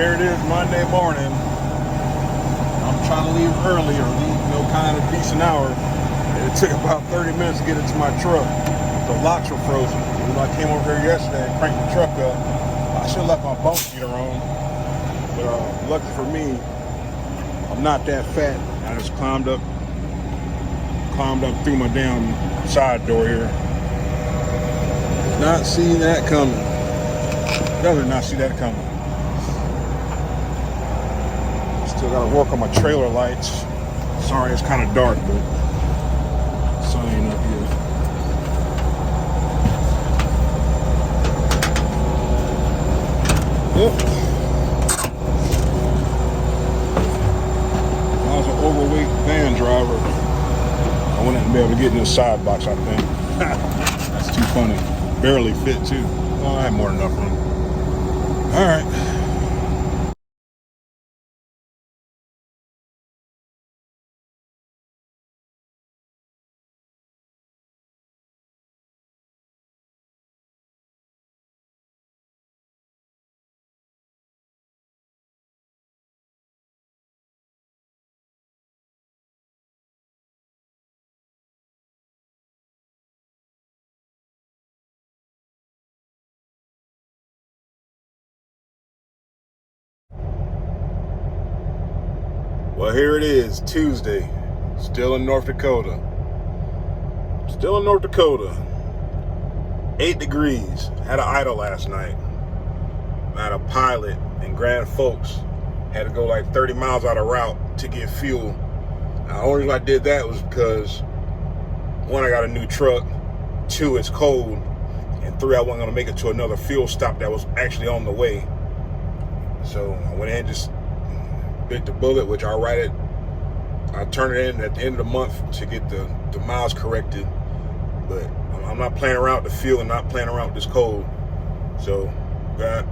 Here it is, Monday morning. I'm trying to leave early or leave kind of decent hour. It took about 30 minutes to get into my truck. The locks were frozen. When I came over here yesterday and cranked the truck up, I should have left my bump heater on. But luckily for me, I'm not that fat. I just climbed up through my damn side door here. Not see that coming. Rather not see that coming. Still gotta work on my trailer lights. Sorry, it's kind of dark, but sun ain't up yet. Yep. I was an overweight van driver. I wouldn't be able to get in the side box, I think. That's too funny. Barely fit too. Well, I had more than enough room. All right. Well, here it is, Tuesday. Still in North Dakota. 8 degrees. Had an idle last night. I had a pilot in Grand Forks. Had to go like 30 miles out of route to get fuel. Now, the only reason I did that was because 1, I got a new truck. 2, it's cold. And 3, I wasn't going to make it to another fuel stop that was actually on the way. So I went ahead and just bit the bullet, which I turn it in at the end of the month to get the miles corrected. But I'm not playing around with the fuel and not playing around with this cold. So got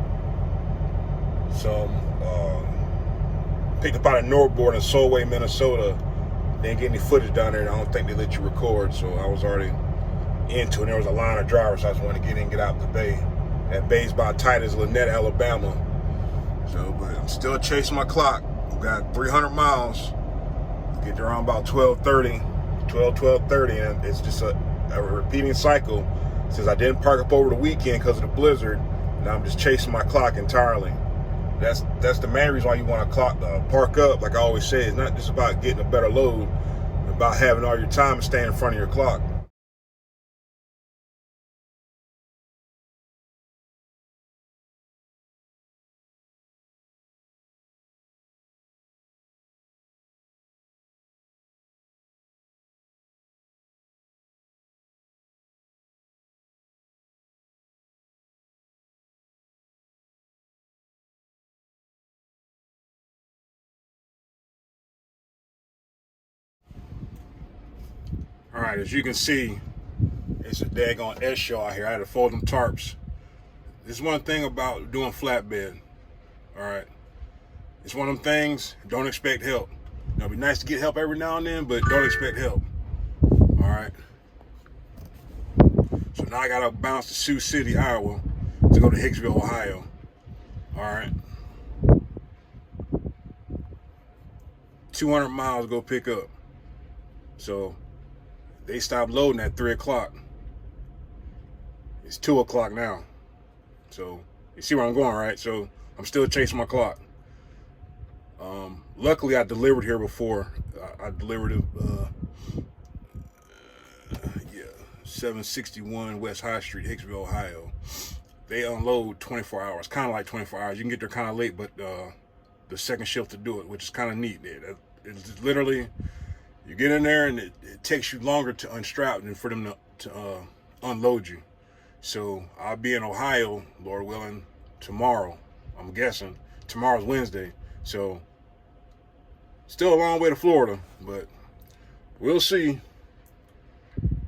some picked up out of Northboard in Solway, Minnesota. Didn't get any footage down there. I don't think they let you record, so I was already into it. There was a line of drivers, so I just wanted to get in and get out the bay. That bay's about tight as Lynette, Alabama. So, but I'm still chasing my clock. Got 300 miles. Get there around about 12:30, and it's just a repeating cycle. Since I didn't park up over the weekend because of the blizzard, now I'm just chasing my clock entirely. That's the main reason why you want to park up. Like I always say, it's not just about getting a better load, it's about having all your time and staying in front of your clock. All right, as you can see, it's a daggone S show out here. I had to fold them tarps. This is one thing about doing flatbed. All right, it's one of them things. Don't expect help. It'd be nice to get help every now and then, but don't expect help. All right. So now I gotta bounce to Sioux City, Iowa, to go to Hicksville, Ohio. All right. 200 miles to go pick up. So they stopped loading at 3 o'clock. It's 2 o'clock now. So you see where I'm going, right? So I'm still chasing my clock. Luckily, I delivered here before. I delivered it, 761 West High Street, Hicksville, Ohio. They unload 24 hours, kind of like 24 hours. You can get there kind of late, but the second shift to do it, which is kind of neat. It's literally, you get in there and it takes you longer to unstrap than for them to unload you. So I'll be in Ohio, Lord willing, tomorrow. I'm guessing tomorrow's Wednesday. So still a long way to Florida, but we'll see.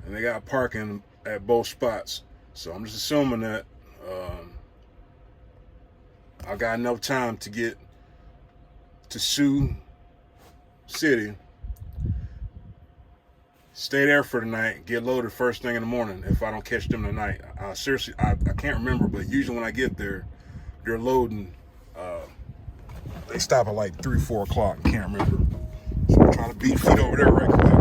And they got parking at both spots. So I'm just assuming that I got enough time to get to Sioux City, stay there for the night, get loaded first thing in the morning if I don't catch them tonight. Seriously, I can't remember, but usually when I get there, they're loading They stop at like 3, 4 o'clock. Can't remember. So I'm trying to beat feet over there right quick.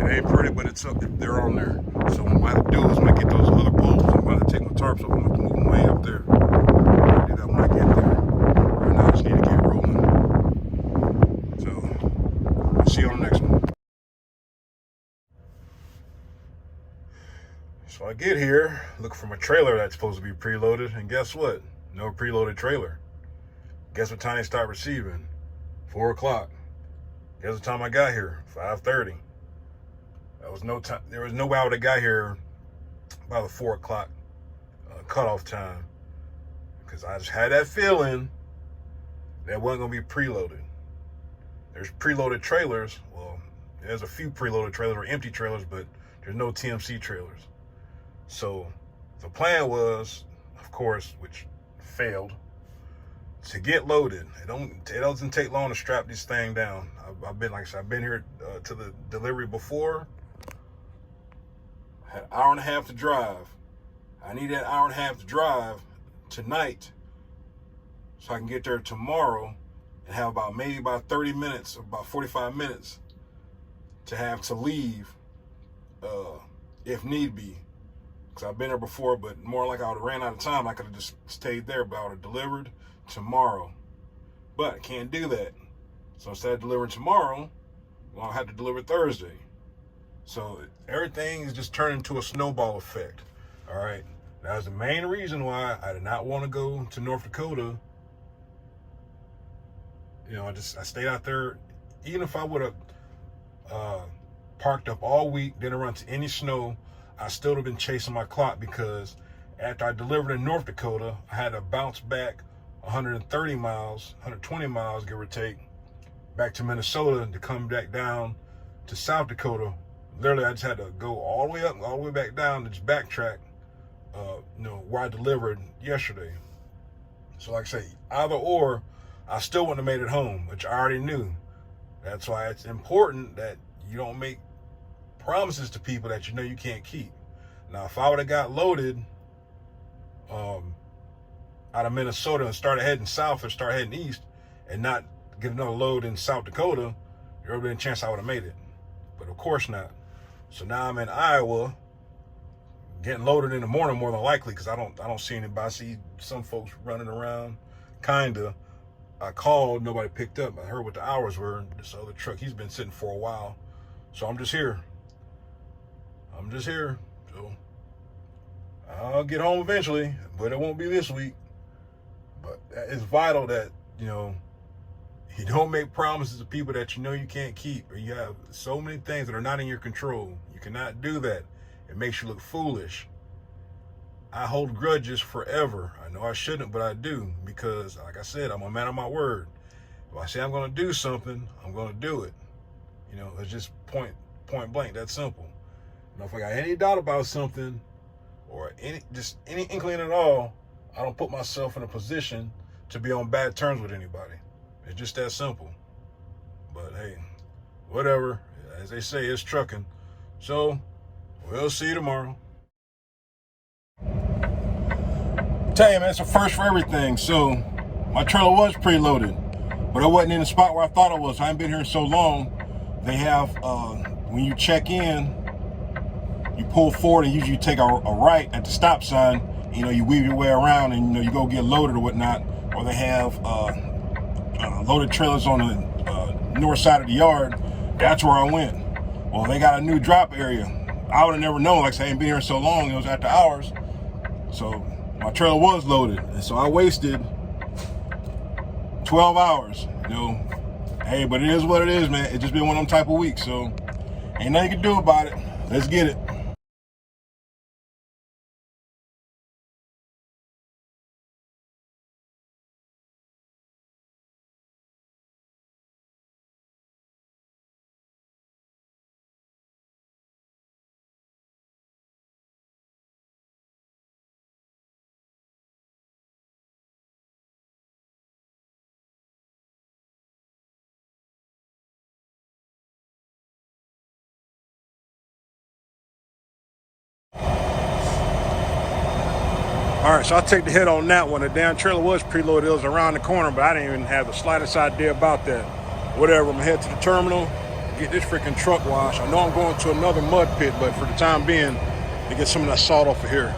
It ain't pretty, but it's up. They're on there. So what I'm about to do is when I get those other poles, I'm about to take my tarps off. I'm going to move them way up there. I'll do that when I get there. Right now I just need to get rolling. So we'll see you on the next one. So I get here, look for my trailer that's supposed to be preloaded, and guess what? No preloaded trailer. Guess what time they start receiving? 4 o'clock. Guess what time I got here? 5:30. There was no time. There was no way I would have got here by the 4 o'clock cutoff time, because I just had that feeling that wasn't gonna be preloaded. There's preloaded trailers. Well, there's a few preloaded trailers or empty trailers, but there's no TMC trailers. So the plan was, of course, which failed, to get loaded. It doesn't take long to strap this thing down. I've been, like I said, I've been here to the delivery before. I had an hour and a half to drive. I need that hour and a half to drive tonight so I can get there tomorrow and have maybe about 30 minutes or about 45 minutes to have to leave if need be. Because I've been there before, but more like I would have ran out of time. I could have just stayed there, but I would have delivered tomorrow. But I can't do that. So instead of delivering tomorrow, I'll have to deliver Thursday. So everything is just turning into a snowball effect. All right. That's the main reason why I did not want to go to North Dakota. You know, I stayed out there. Even if I would have parked up all week, didn't run into any snow, I still would have been chasing my clock, because after I delivered in North Dakota, I had to bounce back 130 miles, 120 miles, give or take, back to Minnesota to come back down to South Dakota. Literally, I just had to go all the way up, all the way back down to just backtrack, where I delivered yesterday. So like I say, either or, I still wouldn't have made it home, which I already knew. That's why it's important that you don't make promises to people that you know you can't keep. Now, if I would have got loaded out of Minnesota and started heading south or start heading east and not get another load in South Dakota, there would have been a chance I would have made it. But of course not. So now I'm in Iowa, getting loaded in the morning more than likely, because I don't see anybody. I see some folks running around, kinda. I called, nobody picked up. I heard what the hours were. This other truck, he's been sitting for a while. So I'm just here. So I'll get home eventually, but it won't be this week. But it's vital that, you don't make promises to people that you know you can't keep, or you have so many things that are not in your control. You cannot do that. It makes you look foolish. I hold grudges forever. I know I shouldn't, but I do, because, like I said, I'm a man of my word. If I say I'm going to do something, I'm going to do it. It's just point blank, that simple. If I got any doubt about something, or any inkling at all, I don't put myself in a position to be on bad terms with anybody. It's just that simple. But hey, whatever. As they say, it's trucking. So we'll see you tomorrow. Tell you, man, it's a first for everything. So my trailer was preloaded, but I wasn't in the spot where I thought I was. I haven't been here so long. They have, when you check in, you pull forward and usually you take a right at the stop sign. You weave your way around and you go get loaded or whatnot. Or they have loaded trailers on the north side of the yard. That's where I went. Well, they got a new drop area. I would have never known. Like I said, I ain't been here so long. It was after hours. So my trailer was loaded. And so I wasted 12 hours. Hey, but it is what it is, man. It's just been one of them type of weeks. So ain't nothing you can do about it. Let's get it. All right, so I'll take the hit on that one. The damn trailer was preloaded. It was around the corner, but I didn't even have the slightest idea about that. Whatever, I'm gonna head to the terminal, get this freaking truck washed. I know I'm going to another mud pit, but for the time being, to get some of that salt off of here.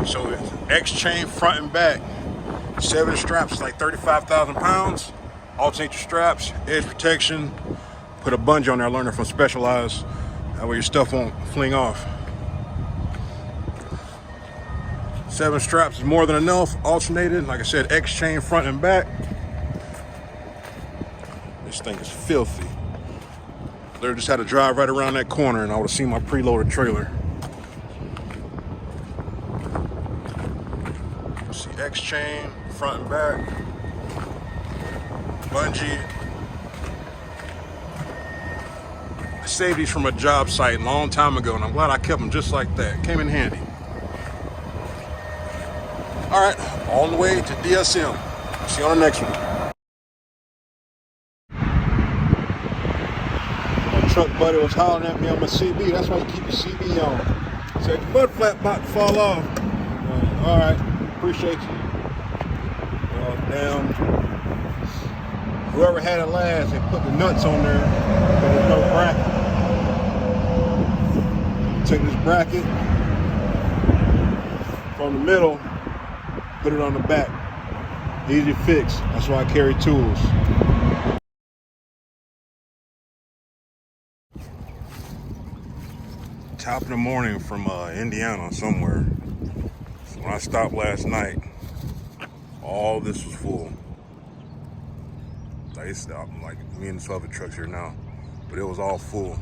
So it's X-chain front and back. 7 straps is like 35,000 pounds. Alternate your straps, edge protection. Put a bungee on there, I learned it from Specialized. That way your stuff won't fling off. 7 straps is more than enough, alternated. Like I said, X-chain front and back. This thing is filthy. Literally just had to drive right around that corner and I would have seen my preloaded trailer. See, X-chain, front and back. Bungee. I saved these from a job site a long time ago and I'm glad I kept them just like that. Came in handy. All right, on the way to DSM. See you on the next one. My truck buddy was hollering at me on my CB. That's why you keep your CB on. Said the mud flat about to fall off. All right, appreciate you. Damn. Whoever had it last, they put the nuts on there, but there's no bracket. Take this bracket from the middle. Put it on the back. Easy fix. That's why I carry tools. Top of the morning from Indiana somewhere. So when I stopped last night, all this was full. Like it's like me and this other trucks here now, but it was all full.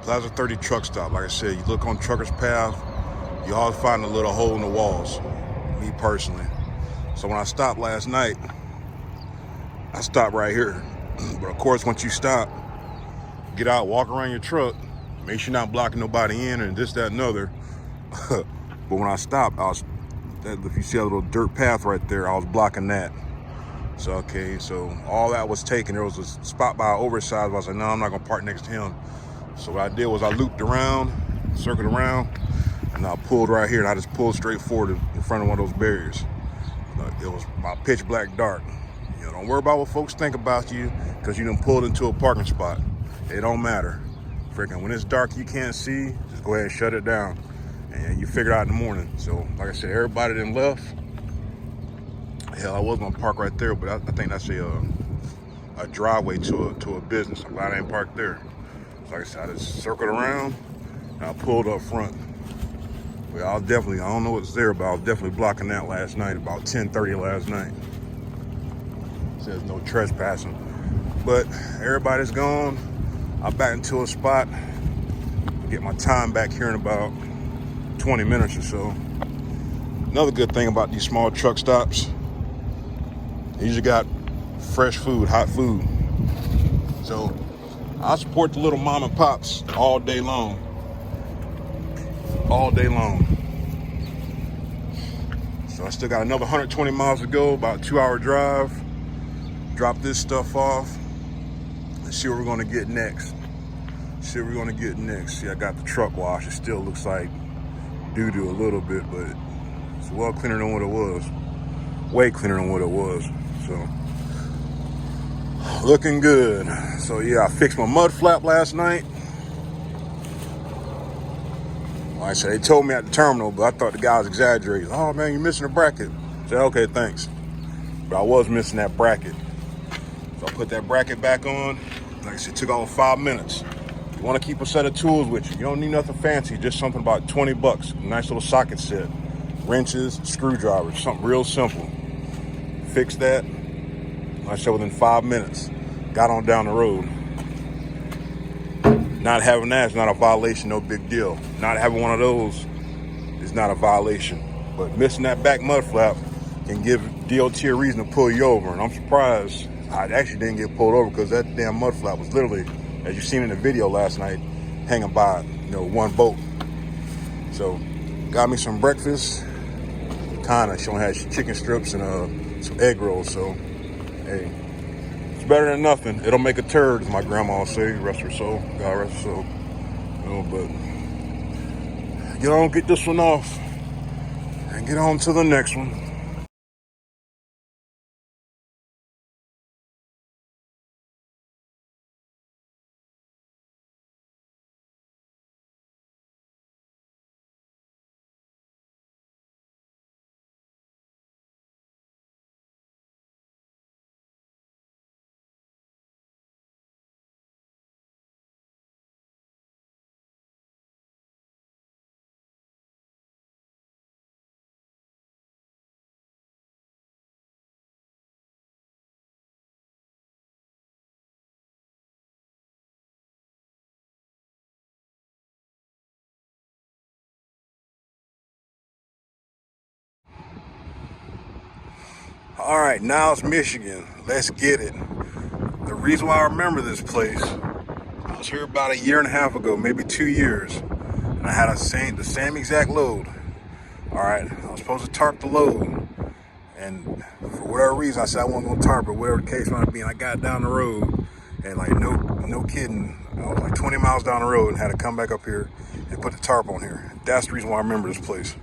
Plaza 30 truck stop. Like I said, you look on Trucker's Path, you always find a little hole in the walls, me personally. So when I stopped last night, I stopped right here. But of course, once you stop, get out, walk around your truck, make sure you're not blocking nobody in and this, that, and other. But when I stopped, if you see a little dirt path right there, I was blocking that. So, okay, so all that was taken. There was a spot by oversized. I was like, no, I'm not gonna park next to him. So what I did was I looped around, circled around, and I pulled right here, and I just pulled straight forward in front of one of those barriers. It was about pitch black dark. You know, don't worry about what folks think about you because you done pulled into a parking spot. It don't matter. Freaking when it's dark, you can't see, just go ahead and shut it down. And you figure it out in the morning. So, like I said, everybody done left. Hell, I was gonna park right there, but I think that's a driveway to a business. I'm glad I ain't parked there. So like I said, I just circled around and I pulled up front. But I don't know what's there, but I was definitely blocking that last night, about 10:30 last night. It says no trespassing. But everybody's gone. I'm back into a spot. Get my time back here in about 20 minutes or so. Another good thing about these small truck stops, you usually got fresh food, hot food. So I support the little mom and pops all day long. All day long. So I still got another 120 miles to go, about a 2-hour drive. Drop this stuff off and see what we're gonna get next. See I got the truck wash. It still looks like doo-doo a little bit, but it's well cleaner than what it was. Way cleaner than what it was. So, looking good. So yeah, I fixed my mud flap last night. Like I said, they told me at the terminal, but I thought the guy was exaggerating. Oh man, you're missing a bracket. I said, okay, thanks. But I was missing that bracket. So I put that bracket back on. Like I said, it took all 5 minutes. You want to keep a set of tools with you. You don't need nothing fancy, just something about 20 bucks. Nice little socket set. Wrenches, screwdrivers, something real simple. Fix that. Like I said, within 5 minutes. Got on down the road. Not having that is not a violation, no big deal. Not having one of those is not a violation. But missing that back mud flap can give DOT a reason to pull you over. And I'm surprised I actually didn't get pulled over because that damn mud flap was literally, as you seen in the video last night, hanging by, one bolt. So, got me some breakfast. Kinda, she only had chicken strips and some egg rolls. So, hey, it's better than nothing. It'll make a turd, as my grandma would say. Rest her soul, God rest her soul. But get this one off and get on to the next one. All right, now it's Michigan. Let's get it. The reason why I remember this place, I was here about a year and a half ago, maybe 2 years, and I had the same exact load. All right, I was supposed to tarp the load, and for whatever reason, I said I wasn't gonna tarp it, whatever the case might be. And I got down the road, and like no kidding, I was like 20 miles down the road and had to come back up here and put the tarp on here. That's the reason why I remember this place.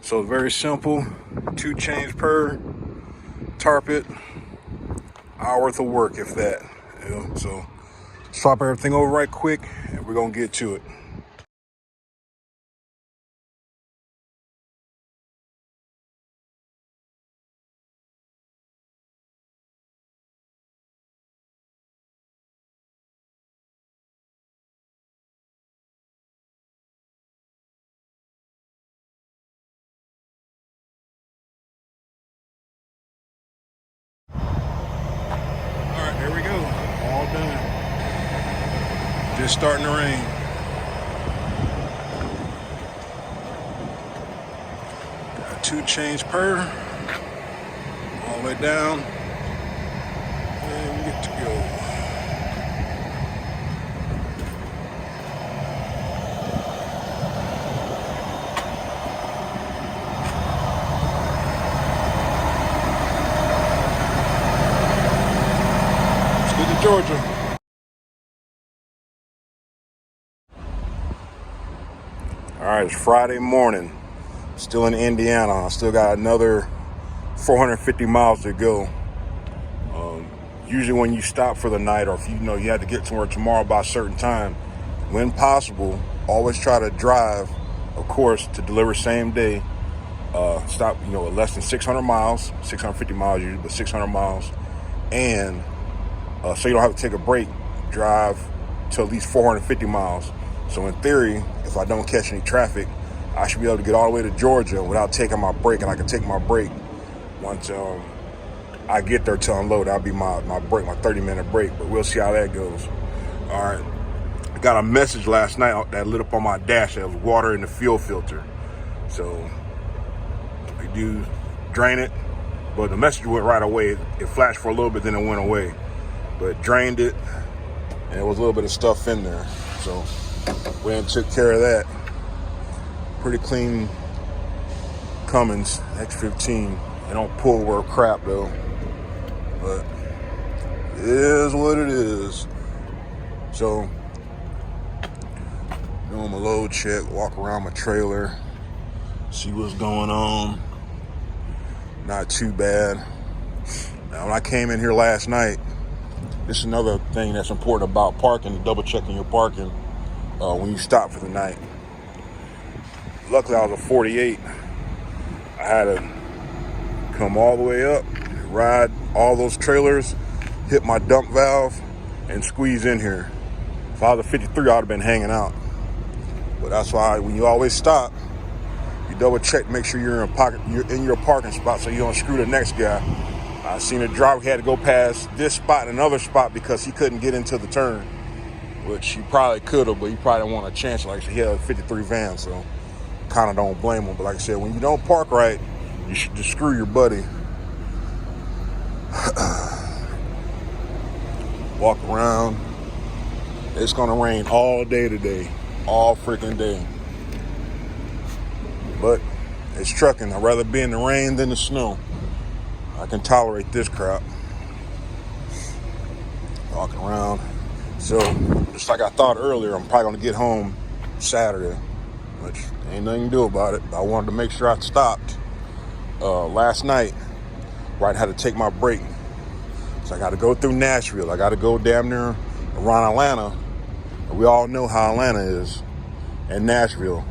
So it's very simple, 2 chains per. Tarp it, hour worth of work, if that. So swap everything over right quick, and we're gonna get to it. All right, there we go. All done. Just starting to rain. Got 2 chains per, all the way down, and we get to go. Let's get to Georgia. All right, it's Friday morning. Still in Indiana. I still got another 450 miles to go. Usually when you stop for the night, or if you know you have to get somewhere tomorrow by a certain time, when possible, always try to drive, of course, to deliver same day. Stop, at less than 600 miles, 650 miles usually, but 600 miles. And so you don't have to take a break, drive to at least 450 miles. So in theory, if I don't catch any traffic, I should be able to get all the way to Georgia without taking my break, and I can take my break once I get there to unload. That'll be my break, my 30-minute break, but we'll see how that goes. All right. I got a message last night that lit up on my dash that was water in the fuel filter. So we do drain it, but the message went right away. It flashed for a little bit, then it went away. But drained it, and there was a little bit of stuff in there. So we went and took care of that. Pretty clean Cummins X15. They don't pull worth crap though, but it is what it is. So doing my load check, walk around my trailer, see what's going on. Not too bad. Now when I came in here last night, this is another thing that's important about parking, double checking your parking when you stop for the night. Luckily I was a 48. I had to come all the way up, ride all those trailers, hit my dump valve, and squeeze in here. If I was a 53, I would have been hanging out. But that's why when you always stop, you double check, make sure you're in your parking spot so you don't screw the next guy. I seen a driver, he had to go past this spot and another spot because he couldn't get into the turn, which he probably could have, but he probably didn't want a chance. Like I said, he had a 53 van, so kind of don't blame him. But like I said, when you don't park right, you should just screw your buddy. Walk around. It's gonna rain all day today, all freaking day. But it's trucking. I'd rather be in the rain than the snow. I can tolerate this crap. Walking around. So, just like I thought earlier, I'm probably gonna get home Saturday. which ain't nothing to do about it. I wanted to make sure I stopped last night where I had to take my break. So I got to go through Nashville. I got to go damn near around Atlanta. We all know how Atlanta is, and Nashville.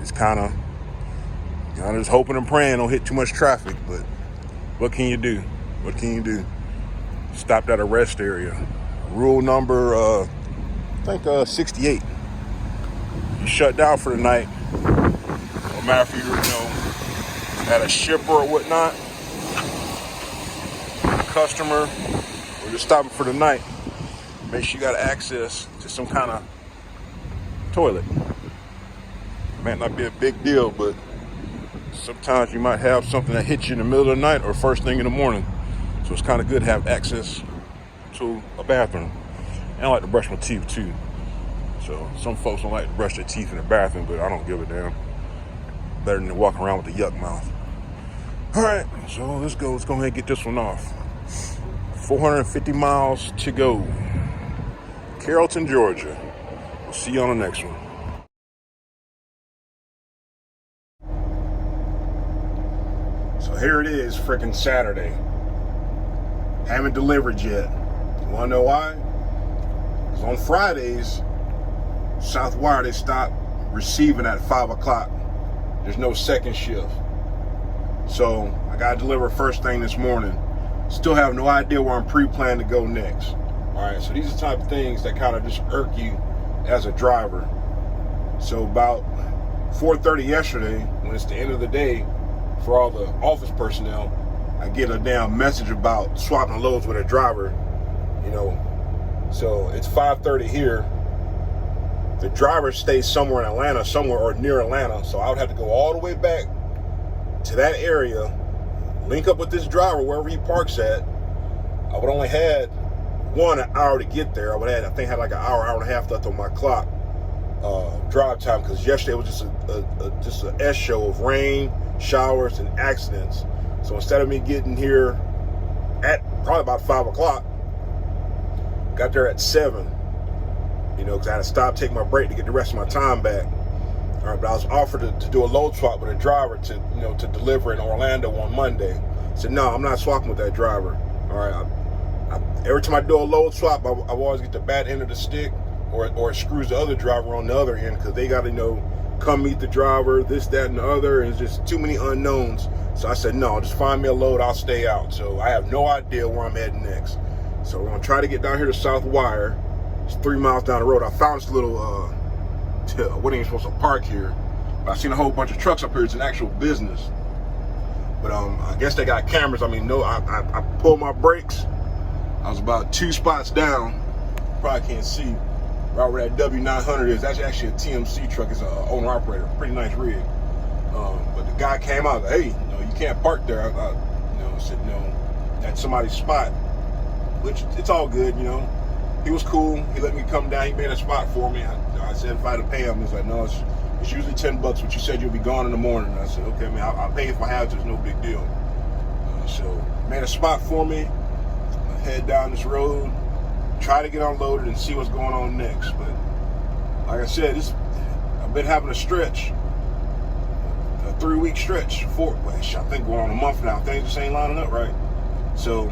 It's kind of, just hoping and praying don't hit too much traffic, but what can you do? What can you do? Stopped at a rest area. Rule number, I think 68. You shut down for the night. No matter if you're, at a shipper or whatnot, customer, or just stopping for the night, make sure you got access to some kind of toilet. Might not be a big deal, but sometimes you might have something that hits you in the middle of the night or first thing in the morning. So it's kind of good to have access to a bathroom. And I like to brush my teeth too. So some folks don't like to brush their teeth in the bathroom, but I don't give a damn. Better than walking around with a yuck mouth. All right, so let's go ahead and get this one off. 450 miles to go. Carrollton, Georgia. We'll see you on the next one. So here it is, freaking Saturday. Haven't delivered yet. You wanna know why? Because on Fridays, Southwire, they stop receiving at 5 o'clock. There's no second shift. So I gotta deliver first thing this morning. Still have no idea where I'm pre-planned to go next. All right, so these are the type of things that kind of just irk you as a driver. So about 4:30 yesterday, when it's the end of the day for all the office personnel, I get a damn message about swapping loads with a driver, So it's 5:30 here. The driver stays somewhere in Atlanta, somewhere or near Atlanta. So I would have to go all the way back to that area, link up with this driver wherever he parks at. I would only had an hour to get there. I think had like an hour and a half left on my clock drive time, because yesterday was just an S show of rain, showers, and accidents. So instead of me getting here at probably about 5 o'clock, got there at 7, because I had to stop, take my break to get the rest of my time back. All right, but I was offered to do a load swap with a driver to deliver in Orlando on Monday. I said, no, I'm not swapping with that driver. All right, every time I do a load swap, I always get the bad end of the stick, or it screws the other driver on the other end, because they got to, come meet the driver, this, that, and the other, and it's just too many unknowns. So I said, no, just find me a load, I'll stay out. So I have no idea where I'm heading next. So we're gonna try to get down here to Southwire. It's 3 miles down the road. I found this little, what ain't supposed to park here, but I seen a whole bunch of trucks up here. It's an actual business. But I guess they got cameras. I pulled my brakes. I was about 2 spots down. Probably can't see right where that W900 is. That's actually a TMC truck. It's an owner-operator. Pretty nice rig. But the guy came out, hey, you can't park there. I said, that's somebody's spot, which it's all good, He was cool. He let me come down. He made a spot for me. I said if I had to pay him, he's like, no, it's usually $10, but you said you'll be gone in the morning. I said, okay, man, I'll pay if I have to. It's no big deal. So made a spot for me. I head down this road, try to get unloaded and see what's going on next. But like I said, I've been having a stretch, a 3-week stretch. I think we're on a month now. Things just ain't lining up right. So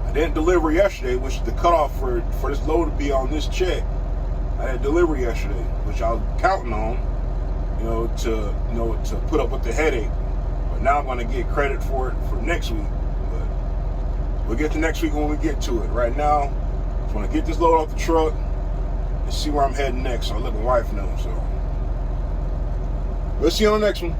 I didn't deliver yesterday, which is the cutoff for this load to be on this check. I had delivery yesterday, which I was counting on, to put up with the headache. But now I'm going to get credit for it for next week. But we'll get to next week when we get to it. Right now, I just want to get this load off the truck and see where I'm heading next. So I'll let my wife know. So we'll see you on the next one.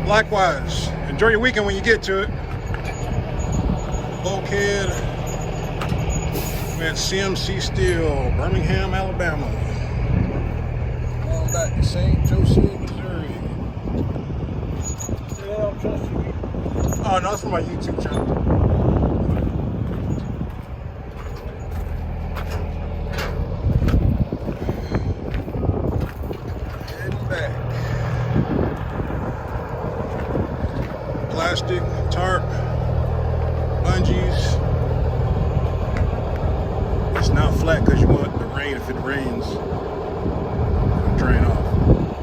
Likewise, enjoy your weekend when you get to it. Bulkhead. We're at CMC Steel, Birmingham, Alabama. On back to St. Joseph, Missouri. Oh, no, it's from my YouTube channel. Heading back. Plastic, tarp, bungees. It's not flat because you want the rain, if it rains, it'll drain off.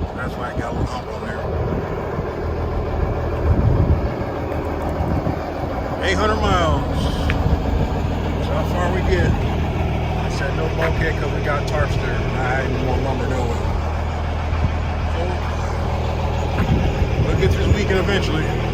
So that's why I got a little hump on there. 800 miles. That's how far we get. I said no bulkhead because we got tarps there. I had more lumber than we. So we'll get through this weekend eventually.